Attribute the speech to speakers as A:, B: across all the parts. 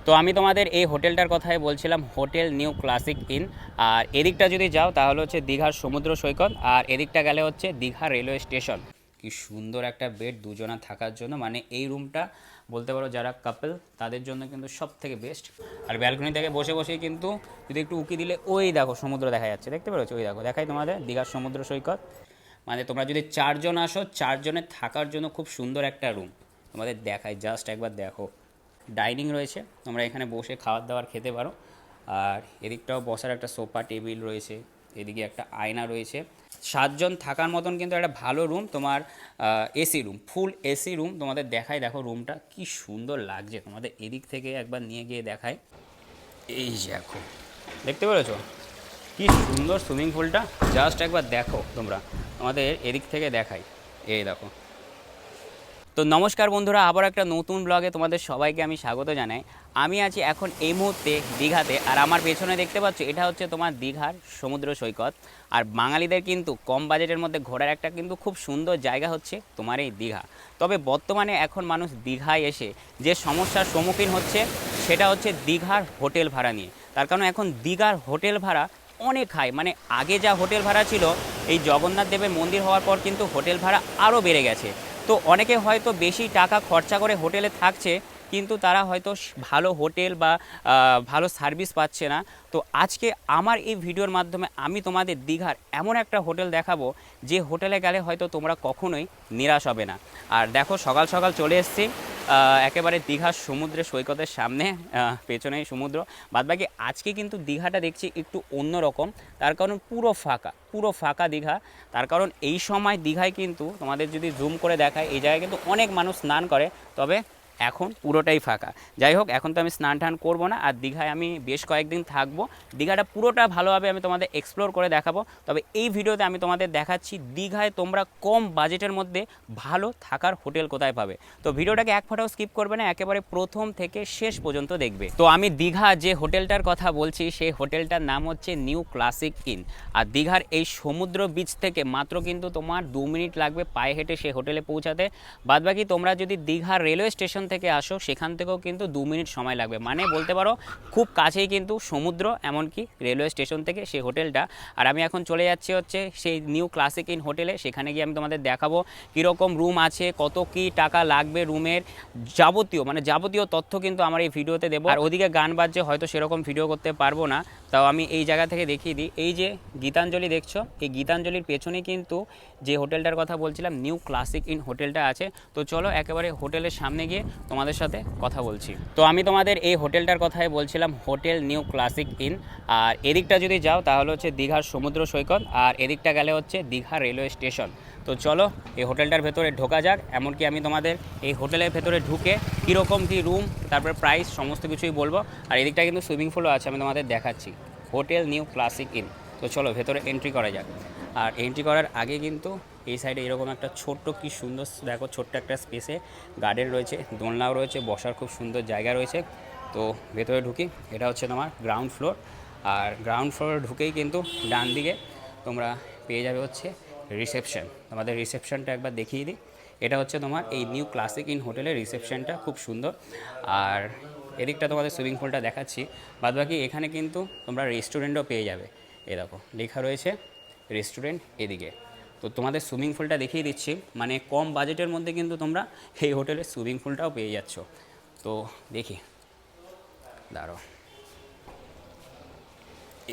A: তো আমি তোমাদের এই হোটেলটার কথাই বলছিলাম, হোটেল নিউ ক্লাসিক ইন। আর এদিকটা যদি যাও তাহলে হচ্ছে দীঘার সমুদ্র সৈকত, আর এদিকটা গেলে হচ্ছে দীঘা রেলওয়ে স্টেশন। কি সুন্দর একটা বেড দুজনা থাকার জন্য, মানে এই রুমটা বলতে পারো যারা কাপল তাদের জন্য কিন্তু সব থেকে বেস্ট। আর ব্যালকনি থেকে বসে বসেই কিন্তু যদি একটু উকি দিলে ওই দেখো সমুদ্র দেখা যাচ্ছে, দেখতে পেরেছো? ওই দেখো, দেখাই তোমাদের দীঘার সমুদ্র সৈকত। মানে তোমরা যদি চারজন আসো, চারজনের থাকার জন্য খুব সুন্দর একটা রুম তোমাদের দেখাই, জাস্ট একবার দেখো। ডাইনিং রয়েছে, তোমরা এখানে বসে খাবার দাবার খেতে পারো। আর এদিকটাও বসার একটা সোফা টেবিল রয়েছে, এদিকে একটা আয়না রয়েছে। সাতজন থাকার মতন কিন্তু একটা ভালো রুম তোমার। এসি রুম, ফুল এসি রুম তোমাদের দেখায়। দেখো রুমটা কি সুন্দর লাগছে, তোমাদের এদিক থেকে একবার নিয়ে গিয়ে দেখায়। এই যে দেখো, দেখতে পেরেছো কি সুন্দর সুইমিং পুলটা? জাস্ট একবার দেখো তোমরা, আমাদের এদিক থেকে দেখাই। এই দেখো। তো নমস্কার বন্ধুরা, আবার একটা নতুন ব্লগে তোমাদের সবাইকে আমি স্বাগত জানাই। আমি আছি এখন এই মুহূর্তে দীঘাতে, আর আমার পেছনে দেখতে পাচ্ছ এটা হচ্ছে তোমার দীঘার সমুদ্র সৈকত। আর বাঙালিদের কিন্তু কম বাজেটের মধ্যে ঘোরার একটা কিন্তু খুব সুন্দর জায়গা হচ্ছে তোমার এই দীঘা। তবে বর্তমানে এখন মানুষ দীঘায় এসে যে সমস্যার সম্মুখীন হচ্ছে সেটা হচ্ছে দীঘার হোটেল ভাড়া নিয়ে। তার কারণ এখন দীঘার হোটেল ভাড়া অনেক হাই। মানে আগে যা হোটেল ভাড়া ছিল, এই জগন্নাথ দেবের মন্দির হওয়ার পর কিন্তু হোটেল ভাড়া আরও বেড়ে গেছে। তো অনেকে হয়তো বেশি টাকা খরচা করে হোটেলে থাকছে, কিন্তু তারা হয়তো ভালো হোটেল বা ভালো সার্ভিস পাচ্ছে না। তো আজকে আমার এই ভিডিওর মাধ্যমে আমি তোমাদের দীঘার এমন একটা হোটেল দেখাবো যে হোটেলে গেলে হয়তো তোমরা কখনোই নিরাশ হবে না। আর দেখো সকাল সকাল চলে এসেছি একেবারে দীঘার সমুদ্রের সৈকতের সামনে, পেছনেই সমুদ্র। বাদবাকি আজকে কিন্তু দীঘাটা দেখছি একটু অন্যরকম, তার কারণ পুরো ফাঁকা দীঘা। তার কারণ এই সময় দীঘায় কিন্তু তোমাদের যদি জুম করে দেখায়, এই জায়গায় কিন্তু অনেক মানুষ স্নান করে, তবে এখন পুরোটাই ফাঁকা। যাই হোক, এখন তো আমি স্নান টান করবো না, আর দীঘায় আমি বেশ কয়েকদিন থাকবো। দীঘাটা পুরোটা ভালোভাবে আমি তোমাদের এক্সপ্লোর করে দেখাবো। তবে এই ভিডিওতে আমি তোমাদের দেখাচ্ছি দীঘায় তোমরা কম বাজেটের মধ্যে ভালো থাকার হোটেল কোথায় পাবে। তো ভিডিওটাকে এক ফোঁটাও স্কিপ করবে না, একেবারে প্রথম থেকে শেষ পর্যন্ত দেখবে। তো আমি দীঘা যে হোটেলটার কথা বলছি সেই হোটেলটার নাম হচ্ছে নিউ ক্লাসিক ইন। আর দীঘার এই সমুদ্র বিচ থেকে মাত্র কিন্তু তোমার 2 মিনিট লাগবে পায়ে হেঁটে সেই হোটেলে পৌঁছাতে। বাদবাকি তোমরা যদি দীঘার রেলওয়ে স্টেশন থেকে আসো, সেখান থেকেও কিন্তু 2 মিনিট সময় লাগবে। মানে বলতে পারো খুব কাছেই কিন্তু সমুদ্র, এমনকি রেলওয়ে স্টেশন থেকে সেই হোটেলটা। আর আমি এখন চলে যাচ্ছি হচ্ছে সেই নিউ ক্লাসিক ইন হোটেলে। সেখানে গিয়ে আমি তোমাদের দেখাবো কীরকম রুম আছে, কত কি টাকা লাগবে রুমের, যাবতীয় তথ্য কিন্তু আমার এই ভিডিওতে দেবো। আর ওদিকে গান বাজছে, হয়তো সেরকম ভিডিও করতে পারবো না, তাও আমি এই জায়গা থেকে দেখিয়ে দিই। এই যে গীতাঞ্জলি দেখছো, এই গীতাঞ্জলির পেছনেই কিন্তু যে হোটেলটার কথা বলছিলাম নিউ ক্লাসিক ইন হোটেলটা আছে। তো চলো একেবারে হোটেলের সামনে গিয়ে তোমাদের সাথে কথা বলছি। তো আমি তোমাদের এই হোটেলটার কথাই বলছিলাম, হোটেল নিউ ক্লাসিক ইন। আর এদিকটা যদি যাও তাহলে হচ্ছে দীঘার সমুদ্র সৈকত, আর এদিকটা গেলে হচ্ছে দীঘা রেলওয়ে স্টেশন। তো চলো এই হোটেলটার ভেতরে ঢোকা যাক। এমনকি আমি তোমাদের এই হোটেলের ভেতরে ঢুকে কীরকম কী রুম, তারপরে প্রাইস, সমস্ত কিছুই বলবো। আর এদিকটা কিন্তু সুইমিং পুলও আছে, আমি তোমাদের দেখাচ্ছি। Hotel new classic in. তো চলো ভেতরে এন্ট্রি করা যাক। আর এন্ট্রি করার আগে কিন্তু এই সাইডে এরকম একটা ছোট্ট কি সুন্দর দেখো, ছোট্ট একটা স্পেসে গার্ডেন রয়েছে, দোলনাও রয়েছে, বসার খুব সুন্দর জায়গা রয়েছে। তো ভেতরে ঢুকি, এটা হচ্ছে তোমার গ্রাউন্ড ফ্লোর। আর গ্রাউন্ড ফ্লোরে ঢুকেই কিন্তু ডান দিকে তোমরা পেয়ে যাবে হচ্ছে রিসেপশন। তোমাদের রিসেপশনটা একবার দেখিয়ে দিই। এটা হচ্ছে তোমার এই নিউ ক্লাসিক ইন হোটেলের রিসেপশনটা, খুব সুন্দর। আর এদিকটা তোমাদের সুইমিং পুলটা দেখাচ্ছি। বাদবাকি এখানে কিন্তু তোমরা রেস্টুরেন্টও পেয়ে যাবে। এই দেখো লেখা রয়েছে রেস্টুরেন্ট এদিকে। তো তোমাদের সুইমিং পুলটা দেখিয়ে দিচ্ছি, মানে কম বাজেটের মধ্যে কিন্তু তোমরা এই হোটেলের সুইমিং পুলটাও পেয়ে যাচ্ছ। তো দেখি, দাঁড়ো,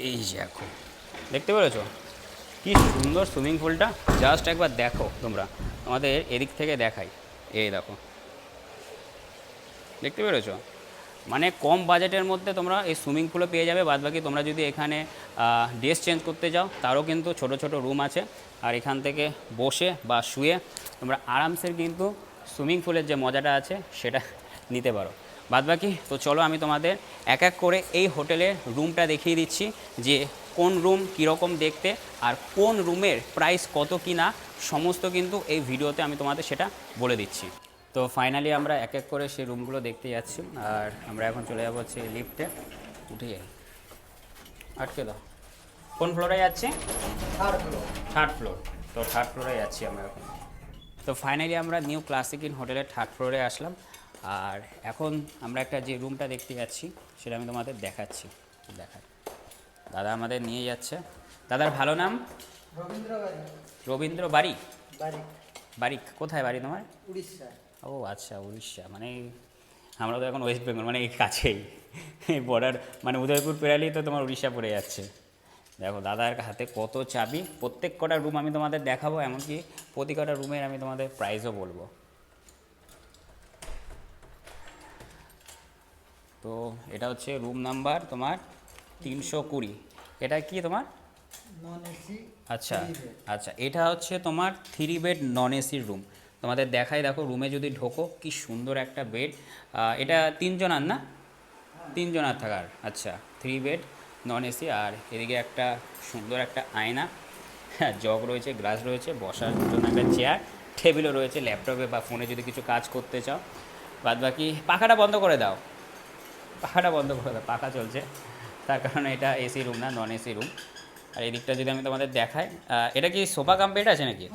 A: এই যে দেখো, দেখতে পেরেছো কি সুন্দর সুইমিং পুলটা? জাস্ট একবার দেখো তোমরা, আমাদের এদিক থেকে দেখাই। এই দেখো, দেখতে পেরেছো? মানে কম বাজেটের মধ্যে তোমরা এই সুইমিং পুলও পেয়ে যাবে। বাদবাকি তোমরা যদি এখানে ড্রেস চেঞ্জ করতে যাও, তারও কিন্তু ছোট ছোট রুম আছে। আর এখান থেকে বসে বা শুয়ে তোমরা আরামসে কিন্তু সুইমিং পুলের যে মজাটা আছে সেটা নিতে পারো। বাদবাকি তো চলো আমি তোমাদের এক এক করে এই হোটেলের রুমটা দেখিয়ে দিচ্ছি, যে কোন রুম কীরকম দেখতে আর কোন রুমের প্রাইস কত কি না, সমস্ত কিন্তু এই ভিডিওতে আমি তোমাদের সেটা বলে দিচ্ছি। তো ফাইনালি আমরা এক এক করে সেই রুমগুলো দেখতে যাচ্ছি। আর আমরা এখন চলে যাবো হচ্ছে লিফটে, উঠে যাই। আটকে দাও। কোন ফ্লোরে যাচ্ছি? Third floor. তো থার্ড ফ্লোরে যাচ্ছি আমরা এখন। তো ফাইনালি আমরা নিউ ক্লাসিক ইন হোটেলের থার্ড ফ্লোরে আসলাম। আর এখন আমরা একটা যে রুমটা দেখতে যাচ্ছি সেটা আমি তোমাদের দেখাচ্ছি। দেখায় দাদা আমাদের নিয়ে যাচ্ছে। দাদার ভালো নাম? রবীন্দ্র বাড়ি। বাড়ি কোথায় বাড়ি তোমার?
B: উড়িষ্যা।
A: ও আচ্ছা, উড়িষ্যা। মানে আমরা তো এখন ওয়েস্ট বেঙ্গল, মানে এই কাছেই বর্ডার, মানে উদয়পুর পেরালেই তো তোমার উড়িষ্যা পড়ে যাচ্ছে। দেখো দাদার হাতে কত চাবি, প্রত্যেক কটা রুম আমি তোমাদের দেখাবো, এমনকি প্রতি কটা রুমের আমি তোমাদের প্রাইসও বলবো। তো এটা হচ্ছে রুম নাম্বার তোমার 320। এটা কি তোমার?
B: Non AC.
A: আচ্ছা আচ্ছা, এটা হচ্ছে তোমার 3 বেড নন এসির রুম। তোমাদের দেখাই, দেখো রুমে যদি ঢোকো কি সুন্দর একটা বেড। এটা 3 জনার না? 3 জনার থাকার। আচ্ছা, 3 বেড নন এসি। আর এদিকে একটা সুন্দর একটা আয়না, হ্যাঁ, জগ রয়েছে, গ্লাস রয়েছে, বসার জন্য একটা চেয়ার, টেবিলও রয়েছে, ল্যাপটপে বা ফোনে যদি কিছু কাজ করতে চাও। বাদ বাকি পাখাটা বন্ধ করে দাও, পাখাটা বন্ধ করে দাও, পাখা চলছে, তার কারণে এটা এসি রুম না, নন এসি রুম। আর এই দিকটা যদি আমি তোমাদের দেখাই, এটা কি সোফা কাম বেড আছে নাকি?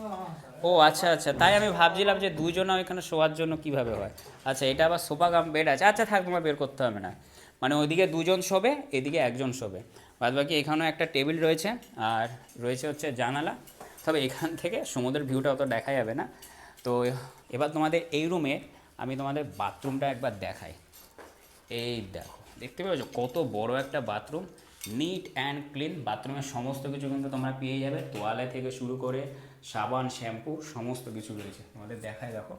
A: ও আচ্ছা আচ্ছা, তাই আমি ভাবছিলাম যে দুজনে ওইখানে শোয়ার জন্য কিভাবে হয়। আচ্ছা, এটা আবার সোফা কাম বেড আছে। আচ্ছা থাক, তোমার বের করতে হবে না, মানে ওইদিকে দুজন শোবে, এদিকে একজন শোবে। বাদ বাকি এখানেও একটা টেবিল রয়েছে, আর রয়েছে হচ্ছে জানালা। তবে এখান থেকে সমুদ্রের ভিউটা অত দেখা যাবে না। তো এবার তোমাদের এই রুমে আমি তোমাদের বাথরুমটা একবার দেখাই। এই দেখো, দেখতে পেয়েছো কত বড় একটা বাথরুম, নিট অ্যান্ড ক্লিন। বাথরুমের সমস্ত কিছু কিন্তু তোমরা পেয়ে যাবে, তোয়ালে থেকে শুরু করে সাবান, শ্যাম্পু, সমস্ত কিছু রয়েছে। তোমাদের দেখায়, দেখো,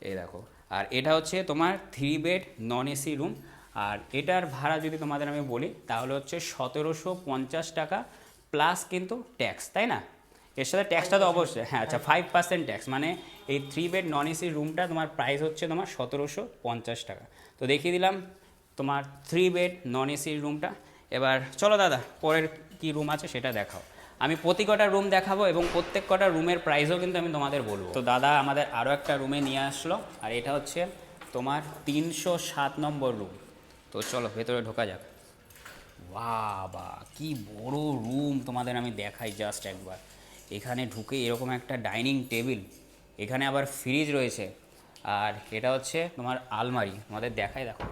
A: এই দেখো। আর এটা হচ্ছে তোমার 3 বেড নন এসি রুম। আর এটার ভাড়া যদি তোমাদের আমি বলি তাহলে হচ্ছে 1750 টাকা প্লাস কিন্তু ট্যাক্স, তাই না? এর সাথে ট্যাক্সটা তো অবশ্যই, হ্যাঁ আচ্ছা, 5% ট্যাক্স। মানে এই 3 বেড নন এসি রুমটা তোমার প্রাইস হচ্ছে তোমার 1750 টাকা। তো দেখিয়ে দিলাম তোমার 3 বেড নন এসির রুমটা। এবার চলো দাদা, পরের কি রুম আছে সেটা দেখাও। আমি প্রতি কটা রুম দেখাবো এবং প্রত্যেক কটা রুমের প্রাইসও কিন্তু আমি তোমাদের বলবো। তো দাদা আমাদের আরও একটা রুমে নিয়ে আসলো, আর এটা হচ্ছে তোমার 307 নম্বর রুম। তো চলো ভেতরে ঢোকা যাক। বাবা কি বড় রুম, তোমাদের আমি দেখাই জাস্ট একবার। এখানে ঢুকে এরকম একটা ডাইনিং টেবিল, এখানে আবার ফ্রিজ রয়েছে, আর এটা হচ্ছে তোমার আলমারি, তোমাদের দেখাই, দেখো।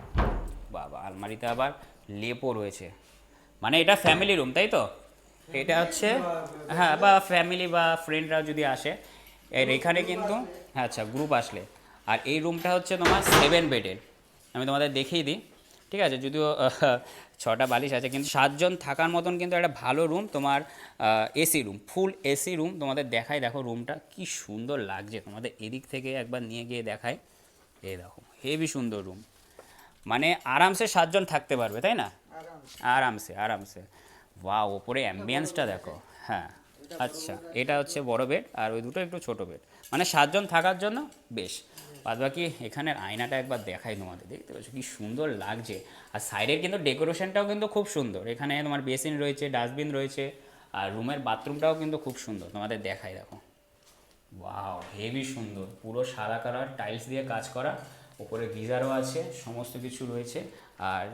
A: বাবা, আলমারিতে আবার লেপও রয়েছে। মানে এটা ফ্যামিলি রুম, তাই তো? এটা হচ্ছে, হ্যাঁ, বা ফ্যামিলি বা ফ্রেন্ডরা যদি আসে এর এখানে কিন্তু, হ্যাঁ আচ্ছা, গ্রুপ আসলে। আর এই রুমটা হচ্ছে তোমার 7 বেডের, আমি তোমাদের দেখিয়ে দিই। ঠিক আছে, যদিও 6টা বালিশ আছে, কিন্তু 7 জন থাকার মতন কিন্তু একটা ভালো রুম তোমার। এসি রুম, ফুল এসি রুম। তোমাদের দেখাই, দেখো রুমটা কি সুন্দর লাগছে। তোমাদের এদিক থেকে একবার নিয়ে গিয়ে দেখাই। এই দেখো, হেভি সুন্দর রুম, মানে আরামসে 7 জন থাকতে পারবে, তাই না? আরামসে আরামসে। ওয়াও, ওপরে অ্যাম্বিয়েন্সটা দেখো। হ্যাঁ আচ্ছা, এটা হচ্ছে বড় বেড, আর ওই দুটো একটু ছোট বেড, মানে 7 জন থাকার জন্য বেশ। বাদ বাকি এখানের আয়নাটা একবার দেখাই তোমাদের, দেখতে পাচ্ছ কি সুন্দর লাগছে। আর সাইডের কিন্তু ডেকোরেশনটাও কিন্তু খুব সুন্দর। এখানে তোমার বেসিন রয়েছে, ডাস্টবিন রয়েছে, আর রুমের বাথরুমটাও কিন্তু খুব সুন্দর। তোমাদের দেখাই, দেখো। ওয়াও, হেভি সুন্দর, পুরো সাদা কালার টাইলস দিয়ে কাজ করা, ওপরে গিজারও আছে, সমস্ত কিছু রয়েছে। আর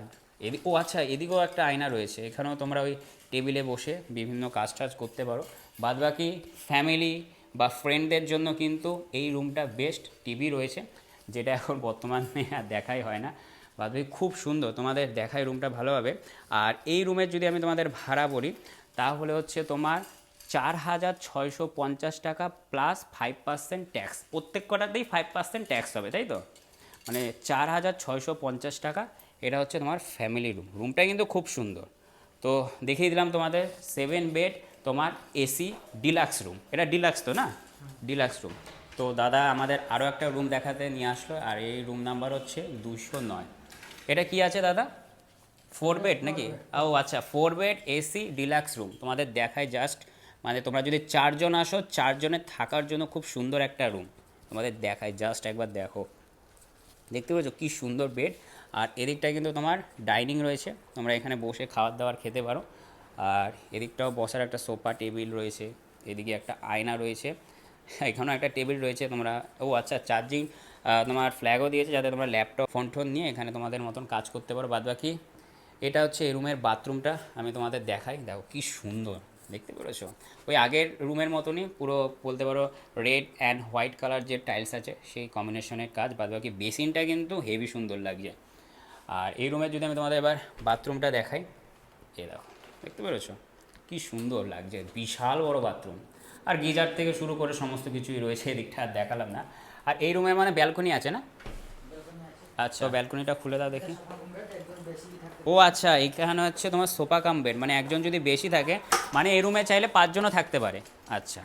A: এদিক, ও আচ্ছা, এদিকেও একটা আয়না রয়েছে, এখানেও তোমরা ওই টেবিলে বসে বিভিন্ন কাজ টাজ করতে পারো। বাদবাকি ফ্যামিলি বা ফ্রেন্ডদের জন্য কিন্তু এই রুমটা বেস্ট। টিভি রয়েছে, যেটা এখন বর্তমানে আর দেখাই হয় না। বাদবাকি খুব সুন্দর, তোমাদের দেখাই রুমটা ভালোভাবে। আর এই রুমের যদি আমি তোমাদের ভাড়া বলি তাহলে হচ্ছে তোমার 4650 টাকা প্লাস 5% ট্যাক্স। প্রত্যেক কটাতেই 5% ট্যাক্স হবে, তাই তো? মানে 4650 টাকা। এটা হচ্ছে তোমার ফ্যামিলি রুম। রুমটা কিন্তু খুব সুন্দর। তো দেখিয়ে দিলাম তোমাদের 7 বেড তোমার এসি ডিলাক্স রুম। এটা ডিলাক্স তো না? Deluxe room. তো দাদা আমাদের আরও একটা রুম দেখাতে নিয়ে আসলো, আর এই রুম নাম্বার হচ্ছে 209। এটা কি আছে দাদা? 4 বেড নাকি? ও আচ্ছা, 4 বেড এসি ডিলাক্স রুম। তোমাদের দেখায় জাস্ট, মানে তোমরা যদি 4 জন আসো, 4 জনের থাকার জন্য খুব সুন্দর একটা রুম। তোমাদের দেখায় জাস্ট একবার, দেখো, দেখতে পাচ্ছ কি সুন্দর বেড। আর এদিকটায় কিন্তু তোমার ডাইনিং রয়েছে, তোমরা এখানে বসে খাবার দাবার খেতে পারো। আর এদিকটাও বসার একটা সোফা টেবিল রয়েছে, এদিকে একটা আয়না রয়েছে, এখানেও একটা টেবিল রয়েছে। তোমরা, ও আচ্ছা, চার্জিং তোমার ফ্ল্যাগও দিয়েছে, যাতে তোমরা ল্যাপটপ ফোন টোন নিয়ে এখানে তোমাদের মতন কাজ করতে পারো। বাদবাকি এটা হচ্ছে এই রুমের বাথরুমটা, আমি তোমাদের দেখাই, দেখো কি সুন্দর। দেখতে পেরেছো? ওই আগের রুমের মতনই পুরো বলতে পারো রেড অ্যান্ড হোয়াইট কালার যে টাইলস আছে সেই কম্বিনেশনের কাজ, বাদ বাকি বেসিনটা কিন্তু হেভি সুন্দর লাগছে। আর এই রুমের যদি আমি তোমাদের এবার বাথরুমটা দেখাই, এই দেখো, দেখতে পেরেছো কি সুন্দর লাগছে, বিশাল বড় বাথরুম। আর গিজার থেকে শুরু করে সমস্ত কিছুই রয়েছে, এদিকটা আর দেখালাম না। আর এই রুমের মানে ব্যালকনি আছে না? আচ্ছা, ব্যালকনিটা খুলে দাও দেখি। ও আচ্ছা, এইখানে হচ্ছে তোমার সোফা কাম বেড, মানে একজন যদি বেশি থাকে মানে এই রুমে চাইলে 5জনও থাকতে পারে। আচ্ছা,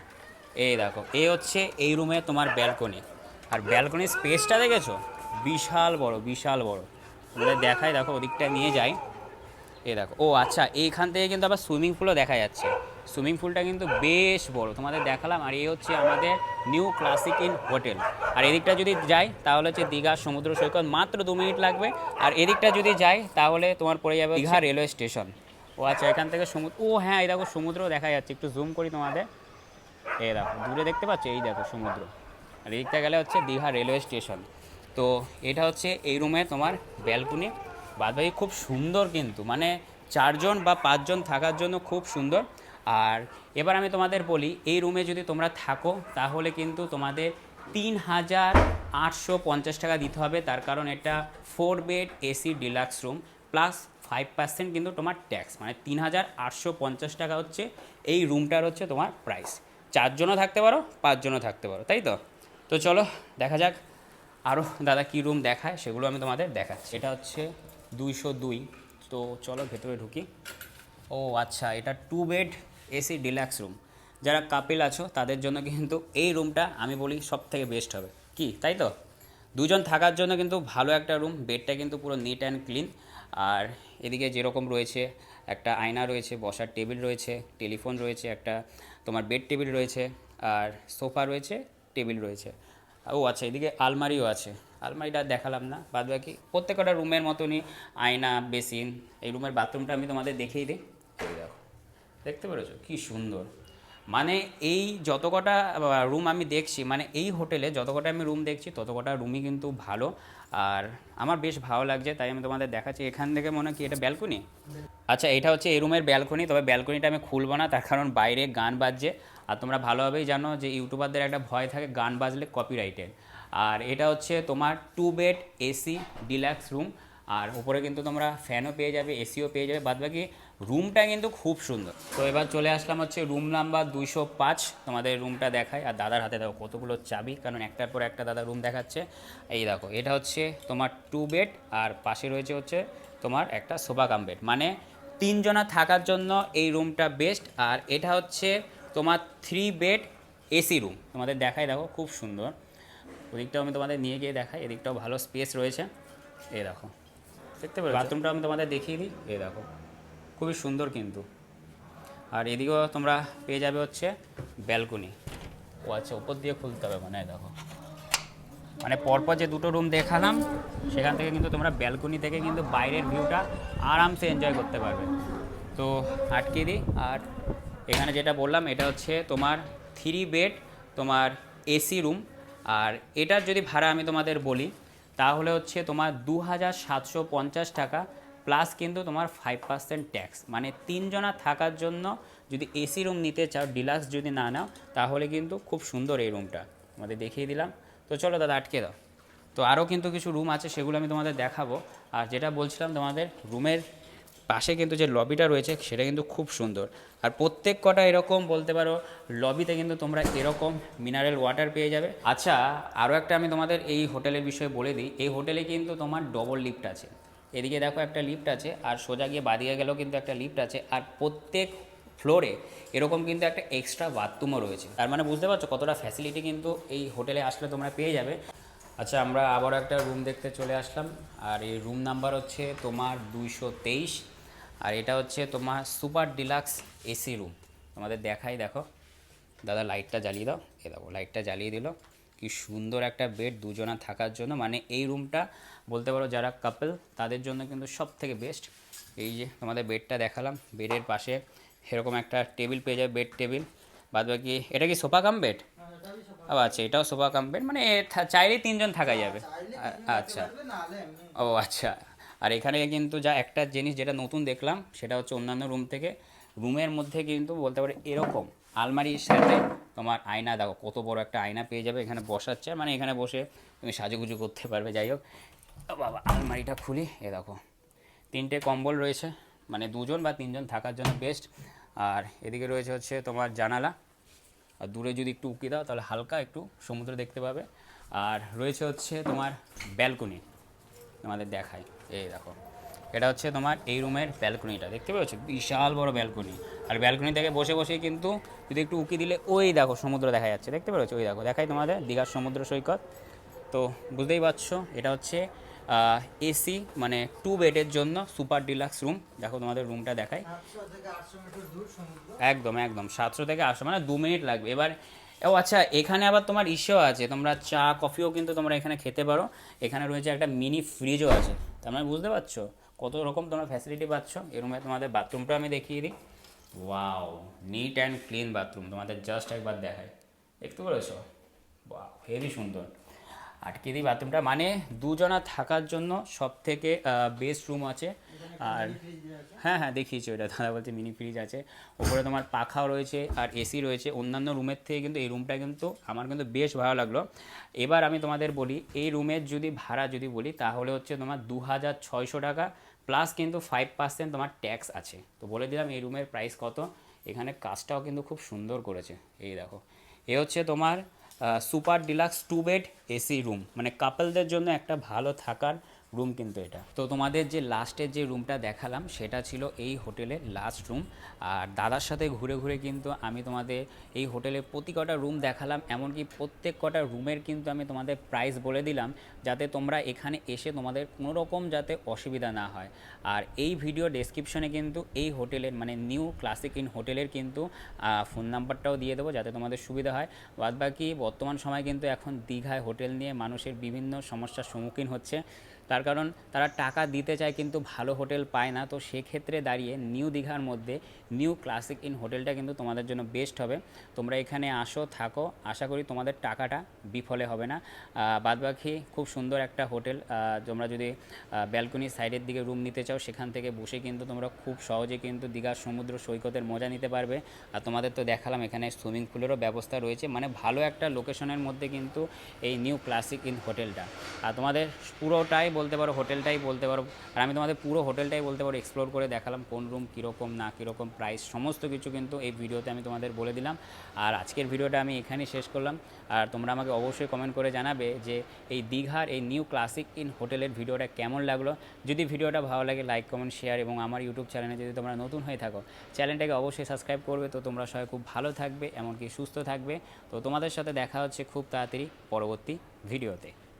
A: এই দেখো, এই হচ্ছে এই রুমে তোমার ব্যালকনি। আর ব্যালকনির স্পেসটা দেখেছো? বিশাল বড়, বিশাল বড়। তোমাদের দেখাই, দেখো ওদিকটা নিয়ে যাই। এই দেখো, ও আচ্ছা, এইখান থেকে কিন্তু আবার সুইমিং পুলও দেখা যাচ্ছে। সুইমিং পুলটা কিন্তু বেশ বড়, তোমাদের দেখালাম। আর এই হচ্ছে আমাদের নিউ ক্লাসিক ইন হোটেল। আর এদিকটা যদি যাই তাহলে হচ্ছে দীঘা সমুদ্র সৈকত, মাত্র 2 মিনিট লাগবে। আর এদিকটা যদি যাই তাহলে তোমার পড়ে যাবে দীঘা রেলওয়ে স্টেশন। ও আচ্ছা, এখান থেকে সমুদ্র, ও হ্যাঁ, এই দেখো সমুদ্র দেখা যাচ্ছে, একটু জুম করি তোমাদের। এই দেখো দূরে দেখতে পাচ্ছ, এই দেখো সমুদ্র। আর এদিকটা গেলে হচ্ছে দীঘা রেলওয়ে স্টেশন। তো এটা হচ্ছে এই রুমে তোমার ব্যালকনি। বাদবাকি খুব সুন্দর কিন্তু, মানে 4জন বা 5জন থাকার জন্য খুব সুন্দর। আর এবার আমি তোমাদের বলি, এই রুমে যদি তোমরা থাকো তাহলে কিন্তু তোমাদের 3,850 টাকা দিতে হবে। তার কারণ এটা 4 bed AC deluxe room plus 5% কিন্তু তোমার ট্যাক্স, মানে 3,850 টাকা হচ্ছে এই রুমটার হচ্ছে তোমার প্রাইস। 4জনও থাকতে পারো, 5জনও থাকতে পারো, তাই তো? তো চলো দেখা যাক আরও দাদা কী রুম দেখায়, সেগুলো আমি তোমাদের দেখাচ্ছি। এটা হচ্ছে 202। তো চলো ভেতরে ঢুকি। ও আচ্ছা, এটা 2 বেড এসি ডিলাক্স রুম। যারা কাপিল আছো তাদের জন্য কিন্তু এই রুমটা আমি বলি সব থেকে বেস্ট হবে, কি তাই তো? 2জন থাকার জন্য কিন্তু ভালো একটা রুম। বেডটা কিন্তু পুরো নিট অ্যান্ড ক্লিন। আর এদিকে যেরকম রয়েছে, একটা আয়না রয়েছে, বসার টেবিল রয়েছে, টেলিফোন রয়েছে, একটা তোমার বেড টেবিল রয়েছে, আর সোফা রয়েছে, টেবিল রয়েছে। ও আচ্ছা, এদিকে আলমারিও আছে। আলমারিটা দেখালাম না, বাদ বাকি প্রত্যেকটা রুমের মতনই আয়না, বেসিন। এই রুমের বাথরুমটা আমি তোমাদের দেখিয়ে দিই। এই দেখো, দেখতে পেরেছো কি সুন্দর। মানে এই যত কটা রুম আমি দেখছি, মানে এই হোটেলে যত কটা আমি রুম দেখছি তত কটা রুমই কিন্তু ভালো। আর আমার বেশ ভালো লাগছে, তাই আমি তোমাদের দেখাচ্ছি। এখান থেকে মনে হয় কি এটা ব্যালকনি? আচ্ছা, এটা হচ্ছে এই রুমের ব্যালকনি। তবে ব্যালকনিটা আমি খুলবো না, তার কারণ বাইরে গান বাজছে। আর তোমরা ভালোভাবেই জানো যে ইউটিউবারদের একটা ভয় থাকে গান বাজলে কপিরাইটেড। আর এটা হচ্ছে তোমার 2 বেড এসি ডিলাক্স রুম। আর উপরে কিন্তু তোমরা ফ্যানও পেয়ে যাবে, এসিও পেয়ে যাবে। বাদবাকি রুমটা কিন্তু খুব সুন্দর। তো এবার চলে আসলাম হচ্ছে রুম নাম্বার 205। তোমাদের রুমটা দেখায়। আর দাদার হাতে দেখো কতগুলো চাবি, কারণ একটার পর একটা দাদা রুম দেখাচ্ছে। এই দেখো, এটা হচ্ছে তোমার 2 বেড, আর পাশে রয়েছে হচ্ছে তোমার একটা সোফা কাম বেড, মানে 3জনা থাকার জন্য এই রুমটা বেস্ট। আর এটা হচ্ছে তোমার 3 বেড এসি রুম। তোমাদের দেখাই, দেখো খুব সুন্দর। ওদিকটাও আমি তোমাদের নিয়ে গিয়ে দেখাই, এদিকটাও ভালো স্পেস রয়েছে। এই দেখো, দেখতে পারো বাথরুমটা আমি তোমাদের দেখিয়ে দিই। এই দেখো, খুবই সুন্দর কিন্তু। আর এদিকেও তোমরা পেয়ে যাবে হচ্ছে ব্যালকনি। ও আচ্ছা, উপর দিয়ে খুলতে হবে, মানে দেখো, মানে পরপর যে দুটো রুম দেখালাম সেখান থেকে কিন্তু তোমরা ব্যালকনি থেকে কিন্তু বাইরের ভিউটা আরামসে এনজয় করতে পারবে। তো আটকে দিই। আর এখানে যেটা বললাম, এটা হচ্ছে তোমার 3 বেড তোমার এসি রুম। আর এটার যদি ভাড়া আমি তোমাদের বলি তাহলে হচ্ছে তোমার 2,750 টাকা প্লাস কিন্তু তোমার 5% ট্যাক্স। মানে 3জনা থাকার জন্য যদি এসি রুম নিতে চাও, ডিলাক্স যদি না নাও, তাহলে কিন্তু খুব সুন্দর এই রুমটা তোমাদের দেখিয়ে দিলাম। তো চলো দাদা আটকে দাও। তো আরও কিন্তু কিছু রুম আছে, সেগুলো আমি তোমাদের দেখাবো। আর যেটা বলছিলাম, তোমাদের রুমের পাশে কিন্তু যে লবিটা রয়েছে সেটা কিন্তু খুব সুন্দর। আর প্রত্যেক কটা এরকম বলতে পারো লবিতে কিন্তু তোমরা এরকম মিনারেল ওয়াটার পেয়ে যাবে। আচ্ছা, আরও একটা আমি তোমাদের এই হোটেলের বিষয়ে বলে দিই। এই হোটেলে কিন্তু তোমার ডবল লিফট আছে। এদিকে দেখো একটা লিফট আছে, আর সোজা গিয়ে বাদিকে গেলেও কিন্তু একটা লিফট আছে। আর প্রত্যেক ফ্লোরে এরকম কিন্তু একটা এক্সট্রা বাথরুমও রয়েছে। তার মানে বুঝতে পারছো কতটা ফ্যাসিলিটি কিন্তু এই হোটেলে আসলে তোমরা পেয়ে যাবে। আচ্ছা, আমরা আবারও একটা রুম দেখতে চলে আসলাম। আর এই রুম নাম্বার হচ্ছে তোমার 223। আর এটা হচ্ছে তোমার সুপার ডিলাক্স এসি রুম। তোমাদের দেখাই, দেখো দাদা লাইটটা জ্বালিয়ে দাও। এ দেখো, লাইটটা জ্বালিয়ে দিল। কি সুন্দর একটা বেড 2জনা থাকার জন্য। মানে এই রুমটা বলতে পারো যারা কাপল তাদের জন্য কিন্তু সব থেকে বেস্ট। এই যে তোমাদের বেডটা দেখালাম, বেডের পাশে এরকম একটা টেবিল পেয়ে যাবে, বেড টেবিল। বাদ বাকি এটা কি সোফা কাম বেড? আচ্ছা, এটাও সোফা কাম বেড, মানে চাইলেই 3জন থাকা যাবে। আচ্ছা, ও আচ্ছা। আর এখানে কিন্তু যা একটা জিনিস যেটা নতুন দেখলাম সেটা হচ্ছে অন্যান্য রুম থেকে রুমের মধ্যে কিন্তু বলতে পারো এরকম আলমারির সাথে তোমার আয়না, দেখো কত বড় একটা আয়না পেয়ে যাবে এখানে বসার চেয়ার, মানে এখানে বসে তুমি সাজুগুজু করতে পারবে। যাই হোক, বাবা আলমারিটা খুলি, এ দেখো 3টে কম্বল রয়েছে, মানে 2জন বা 3জন থাকার জন্য বেস্ট। আর এদিকে রয়েছে হচ্ছে তোমার জানালা, আর দূরে যদি একটু উঁকি দাও তাহলে হালকা একটু সমুদ্র দেখতে পাবে। আর রয়েছে হচ্ছে তোমার ব্যালকনি, তোমাদের দেখায়, এই দেখো এটা হচ্ছে তোমার এই রুমের ব্যালকনিটা, দেখতে পাচ্ছ বিশাল বড় ব্যালকনি। আর ব্যালকনি থেকে বসে বসেই কিন্তু যদি একটু উঁকি দিলে ওই দেখো সমুদ্র দেখা যাচ্ছে, দেখতে পাচ্ছ, ওই দেখো দেখাই তোমাদের দীঘার সমুদ্র সৈকত। তো বুঝতেই পারছো এটা হচ্ছে এসি, মানে 2 বেডের জন্য সুপার ডিলাক্স রুম। দেখো তোমাদের রুমটা দেখাই, একদম একদম 700 থেকে 800, মানে 2 মিনিট লাগবে। এবার ও আচ্ছা, এখানে আবার তোমার ইস্যু আছে, তোমরা চা কফিও কিন্তু তোমরা এখানে খেতে পারো। এখানে রয়েছে একটা মিনি ফ্রিজও আছে, তার মানে বুঝতে পারছো কত রকম তোমরা ফ্যাসিলিটি পাচ্ছ এই রুমে। তোমাদের বাথরুমটা আমি দেখিয়ে দিই, wow neat and clean bathroom, তোমাদের জাস্ট একবার দেখায়, দেখতে পেরেছো, বাহ হেভি সুন্দর। আটকে দিই বাথরুমটা, মানে 2জনা থাকার জন্য সব থেকে বেস্ট রুম আছে। আর হ্যাঁ হ্যাঁ দেখিয়েছি ওটা, দাদা বলছে মিনি ফ্রিজ আছে, ওপরে তোমার পাখাও রয়েছে আর এসি রয়েছে। অন্যান্য রুমের থেকে কিন্তু এই রুমটা কিন্তু আমার কিন্তু বেশ ভালো লাগলো। এবার আমি তোমাদের বলি এই রুমের যদি ভাড়া যদি বলি তাহলে হচ্ছে তোমার 2600 টাকা, প্লাস কিন্তু 5% তোমার ট্যাক্স আছে। তো বলে দিলাম এই রুমের প্রাইস কত। এখানে কাজটাও কিন্তু খুব সুন্দর করেছে, এই দেখো এ হচ্ছে তোমার super deluxe 2 bed AC room, মানে কাপলদের জন্য একটা ভালো থাকার রুম কিন্তু এটা। তো তোমাদের যে লাস্টের যে রুমটা দেখালাম সেটা ছিল এই হোটেলের লাস্ট রুম। আর দাদার সাথে ঘুরে ঘুরে কিন্তু আমি তোমাদের এই হোটেলের প্রতি কটা রুম দেখালাম, এমনকি প্রত্যেক কটা রুমের কিন্তু আমি তোমাদের প্রাইস বলে দিলাম, যাতে তোমরা এখানে এসে তোমাদের কোনো রকম যাতে অসুবিধা না হয়। আর এই ভিডিও ডেসক্রিপশনে কিন্তু এই হোটেলের মানে নিউ ক্লাসিক ইন হোটেলের কিন্তু ফোন নাম্বারটাও দিয়ে দেবো, যাতে তোমাদের সুবিধা হয়। বাদবাকি বর্তমান সময় কিন্তু এখন দীঘায় হোটেল নিয়ে মানুষের বিভিন্ন সমস্যার সম্মুখীন হচ্ছে, তার কারণ তারা টাকা দিতে চায় কিন্তু ভালো হোটেল পায় না। তো সেক্ষেত্রে দাঁড়িয়ে নিউ দীঘার মধ্যে নিউ ক্লাসিক ইন হোটেলটা কিন্তু তোমাদের জন্য বেস্ট হবে। তোমরা এখানে আসো, থাকো, আশা করি তোমাদের টাকাটা বিফলে হবে না। বাদবাকি খুব সুন্দর একটা হোটেল। তোমরা যদি ব্যালকনি সাইডের দিকে রুম নিতে চাও, সেখান থেকে বসে কিন্তু তোমরা খুব সহজে কিন্তু দীঘার সমুদ্র সৈকতের মজা নিতে পারবে। আর তোমাদের তো দেখালাম এখানে সুইমিং পুলেরও ব্যবস্থা রয়েছে, মানে ভালো একটা লোকেশনের মধ্যে কিন্তু এই নিউ ক্লাসিক ইন হোটেলটা। আর তোমাদের পুরোটাই বলতে পারো, হোটেলটাই বলতে পারো, আর আমি তোমাদের পুরো হোটেলটাই বলতে পারো এক্সপ্লোর করে দেখালাম, কোন রুম কীরকম না কীরকম প্রাইস সমস্ত কিছু কিন্তু এই ভিডিওতে আমি তোমাদের বলে দিলাম। আর আজকের ভিডিওটা আমি এখানেই শেষ করলাম। আর তোমরা আমাকে অবশ্যই কমেন্ট করে জানাবে যে এই দীঘার এই নিউ ক্লাসিক ইন হোটেলের ভিডিওটা কেমন লাগলো। যদি ভিডিওটা ভালো লাগে লাইক কমেন্ট শেয়ার, এবং আমার ইউটিউব চ্যানেলে যদি তোমরা নতুন হয়ে থাকো চ্যানেলটাকে অবশ্যই সাবস্ক্রাইব করবে। তো তোমরা সবাই খুব ভালো থাকবে, এমনকি সুস্থ থাকবে। তো তোমাদের সাথে দেখা হচ্ছে খুব তাড়াতাড়ি পরবর্তী ভিডিওতে।